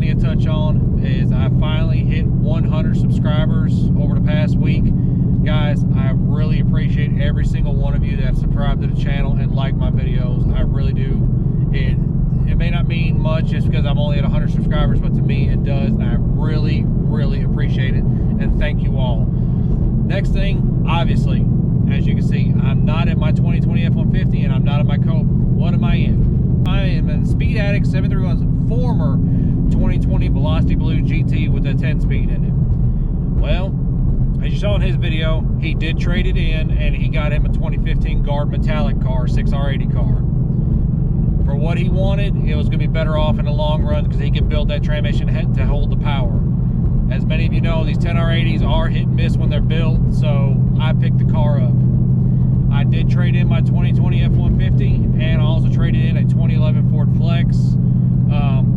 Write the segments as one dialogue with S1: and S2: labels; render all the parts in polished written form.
S1: I need to touch on is I finally hit 100 subscribers over the past week. Guys, I really appreciate every single one of you that have subscribed to the channel and like my videos. I really do. It may not mean much just because I'm only at 100 subscribers, but to me it does, and I really, really appreciate it, and thank you all. Next thing, obviously, as you can see, I'm not at my 2020 F-150 and I'm not at my Cobra. What am I in? I am in Speed Addict 731's former 2020 Velocity Blue GT with a 10-speed in it. Well, as you saw in his video, he did trade it in and he got him a 2015 Guard Metallic car, 6R80 car. For what he wanted, it was going to be better off in the long run because he could build that transmission to hold the power. As many of you know, these 10R80s are hit and miss when they're built, so I picked the car up. I did trade in my 2020 F-150, and I also traded in a 2011 Ford Flex.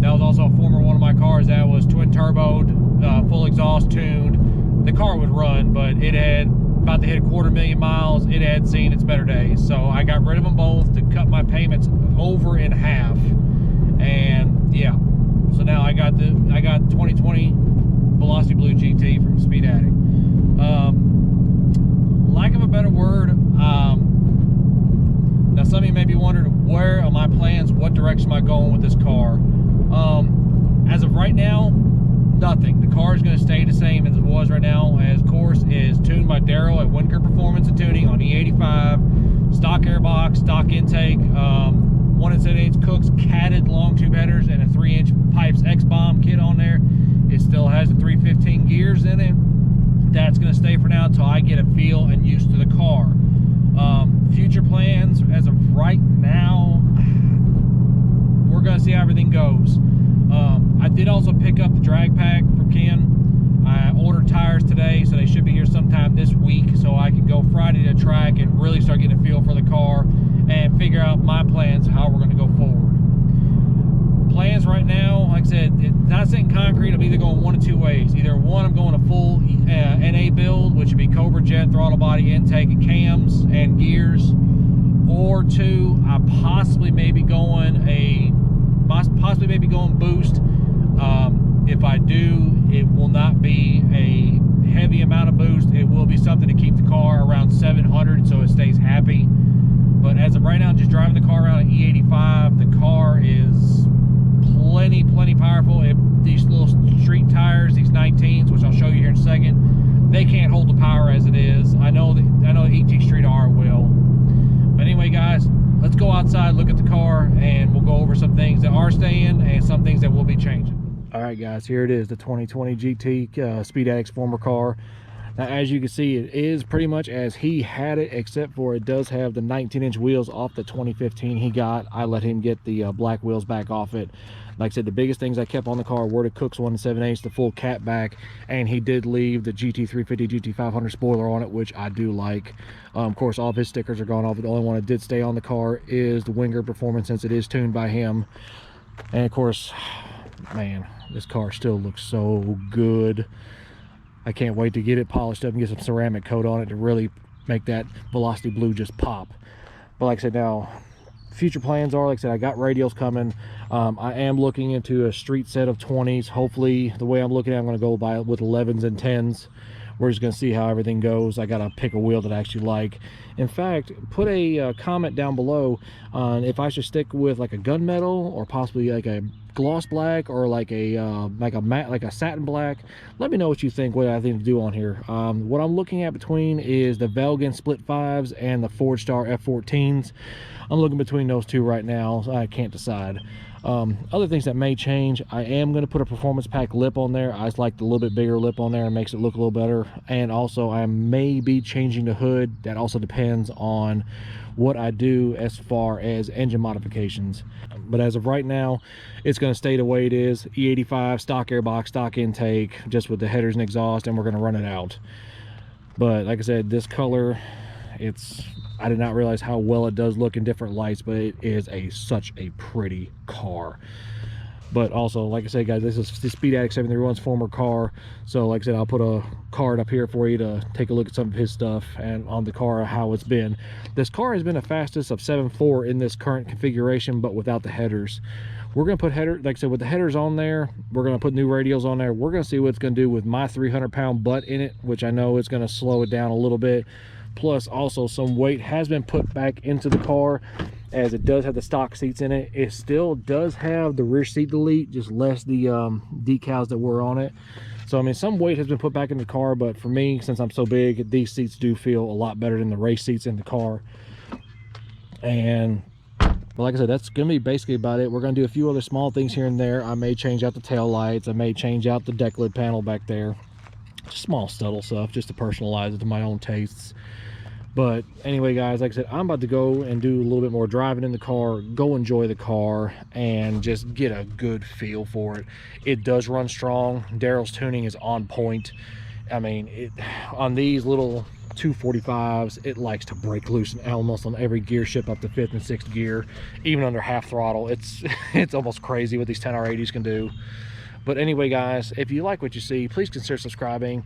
S1: That was also a former one of my cars that was twin turboed, full exhaust tuned. The car would run, but it had about to hit 250,000 miles. It had seen its better days, so I got rid of them both to cut my payments over in half. And yeah, so now I got 2020 Velocity Blue GT from Speed Addict. Lack of a better word, now some of you may be wondering, where are my plans, what direction am I going with this car? As of right now, nothing. The car is going to stay the same as it was right now. As course is tuned by Daryl at Winker Performance and Tuning on E85, stock airbox, stock intake, 1 7/8 Cook's catted long tube headers, and a 3-inch Pipes X-Bomb kit on there. It still has the 315 gears in it. That's going to stay for now until I get a feel and used to the car. Future plans, as of right now, we're going to see how everything goes. I did also pick up the drag pack from Ken. I ordered tires today, so they should be here sometime this week, so I can go Friday to track and really start getting a feel for the car and figure out my plans, how we're going to go forward. Plans right now, like I said, it's not set in concrete. I'm either going one of two ways. Either one, I'm going a full NA build, which would be Cobra Jet, throttle body, intake, and cams and gears, or two, I possibly maybe going boost. If I do, it will not be a heavy amount of boost. It will be something to keep the car around 700 so it stays happy. But as of right now, just driving the car around at E85, the car is plenty powerful. These little street tires, these 19s, which I'll show you here in a second, they can't hold the power as it is. I know the ET Street R will. But anyway, guys, let's go outside, look at the car, and we'll go over some things that are staying and some things that will be changing. All right, guys, here it is, the 2020 GT, Speed Addict's former car. Now, as you can see, it is pretty much as he had it, except for it does have the 19-inch wheels off the 2015 he got. I let him get the black wheels back off it. Like I said, the biggest things I kept on the car were the Cook's 1 7/8, the full cat back, and he did leave the GT350, GT500 spoiler on it, which I do like. Of course, all of his stickers are gone off. The only one that did stay on the car is the Winger Performance, since it is tuned by him. And of course, man, this car still looks so good. I can't wait to get it polished up and get some ceramic coat on it to really make that Velocity Blue just pop. But like I said, now future plans are, like I said, I got radials coming. I am looking into a street set of 20s. Hopefully, the way I'm looking at it, I'm going to go by with 11s and 10s. We're just going to see how everything goes. I got to pick a wheel that I actually like. In fact, put a comment down below on if I should stick with like a gunmetal or possibly like a gloss black or like a matte, like a satin black. Let me know what you think, what I think to do on here. What I'm looking at between is the Velgen Split 5s and the Ford Star F14s. I'm looking between those two right now, so I can't decide. Other things that may change, I am going to put a performance pack lip on there. I just like the little bit bigger lip on there. It makes it look a little better. And also, I may be changing the hood. That also depends on what I do as far as engine modifications. But as of right now, it's going to stay the way it is. E85, stock airbox, stock intake, just with the headers and exhaust, and we're going to run it out. But like I said, this color, I did not realize how well it does look in different lights, but it is such a pretty car. But also, like I said, guys, this is the Speed Addict 731's former car. So like I said, I'll put a card up here for you to take a look at some of his stuff and on the car, how it's been. This car has been the fastest of 7.4 in this current configuration, but without the headers, We're going to put header, like I said, with the headers on there, we're going to put new radials on there. We're going to see what it's going to do with my 300-pound butt in it, which I know is going to slow it down a little bit. Plus also some weight has been put back into the car, as it does have the stock seats in it. It still does have the rear seat delete, just less the decals that were on it. So I mean, some weight has been put back in the car, but for me, since I'm so big, these seats do feel a lot better than the race seats in the car. And but like I said, that's gonna be basically about it. We're gonna do a few other small things here and there. I may change out the tail lights, I may change out the deck lid panel back there, just small subtle stuff, just to personalize it to my own tastes. But anyway, guys, like I said, I'm about to go and do a little bit more driving in the car, go enjoy the car, and just get a good feel for it. It does run strong. Daryl's tuning is on point. I mean, on these little 245s, it likes to break loose almost on every gear shift up to 5th and 6th gear, even under half throttle. It's almost crazy what these 10R80s can do. But anyway, guys, if you like what you see, please consider subscribing.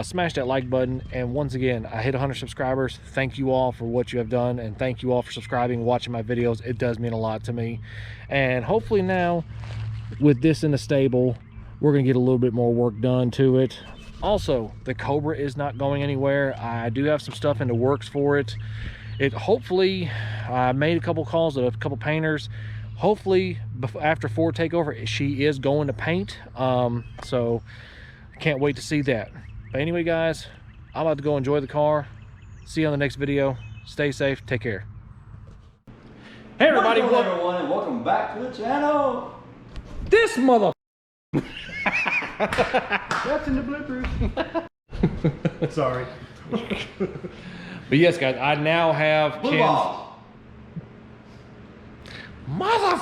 S1: Smash that like button. And once again, I hit 100 subscribers. Thank you all for what you have done, and thank you all for subscribing and watching my videos. It does mean a lot to me. And hopefully now, with this in the stable, we're gonna get a little bit more work done to it. Also, the Cobra is not going anywhere. I do have some stuff in the works for it. Hopefully, I made a couple calls to a couple painters. Hopefully after Ford takeover, she is going to paint. So can't wait to see that. But anyway, guys, I'm about to go enjoy the car. See you on the next video. Stay safe, take care. Hey everybody,
S2: welcome everyone, and welcome back to the channel.
S1: This mother
S2: That's in the bloopers.
S1: Sorry. But yes, guys, I now have
S2: Blue balls.
S1: Mother